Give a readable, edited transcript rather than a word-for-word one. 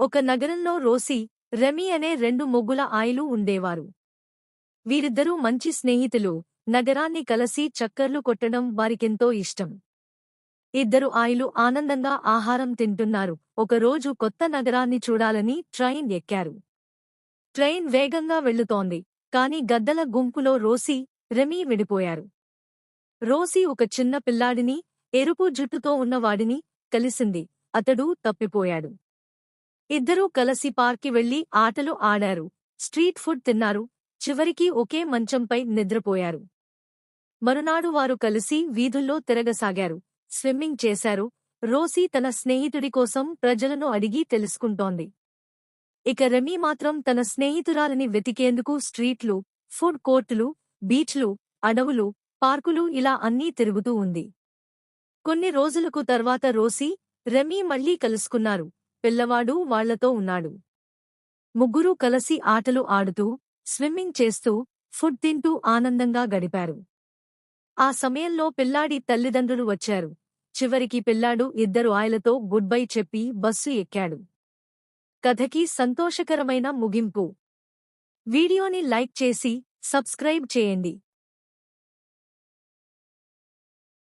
ఒక నగరంలో Rosie, Remy అనే రెండు మొగ్గుల ఆయిలు ఉండేవారు. వీరిద్దరూ మంచి స్నేహితులు. నగరాన్ని కలసి చక్కర్లు కొట్టడం వారికెంతో ఇష్టం. ఇద్దరు ఆయిలు ఆనందంగా ఆహారం తింటున్నారు. ఒకరోజు కొత్త నగరాన్ని చూడాలని ట్రైన్ ఎక్కారు. ట్రైన్ వేగంగా వెళ్లుతోంది. కాని గద్దల గుంపులో రోసీ, రెమీ విడిపోయారు. రోసీ ఒక చిన్న పిల్లాడిని, ఎరుపు జుట్టుతో ఉన్నవాడిని కలిసింది. అతడు తప్పిపోయాడు. ఇద్దరూ కలసి పార్క్కి వెళ్లి ఆటలు ఆడారు. స్ట్రీట్ ఫుడ్ తిన్నారు. చివరికి ఒకే మంచంపై నిద్రపోయారు. మరునాడు వారు కలిసి వీధుల్లో తిరగసాగారు. స్విమ్మింగ్ చేశారు. రోసీ తన స్నేహితుడి కోసం ప్రజలను అడిగి తెలుసుకుంటోంది. ఇక రెమీ మాత్రం తన స్నేహితురాలిని వెతికేందుకు స్ట్రీట్లు, ఫుడ్ కోర్టులు, బీచ్లు, అడవులు, పార్కులు ఇలా అన్నీ తిరుగుతూ ఉంది. కొన్ని రోజులకు తర్వాత రోసీ, రెమీ మళ్లీ కలుసుకున్నారు. పిల్లవాడు వాళ్లతో ఉన్నాడు. ముగ్గురూ కలసి ఆటలు ఆడుతూ, స్విమ్మింగ్ చేస్తూ, ఫుడ్ తింటూ ఆనందంగా గడిపారు. ఆ సమయంలో పిల్లాడి తల్లిదండ్రులు వచ్చారు. చివరికి పిల్లాడు ఇద్దరు ఆయలతో గుడ్ బై చెప్పి బస్సు ఎక్కాడు. కథకి సంతోషకరమైన ముగింపు. వీడియోని లైక్ చేసి, సబ్స్క్రైబ్ చేయండి.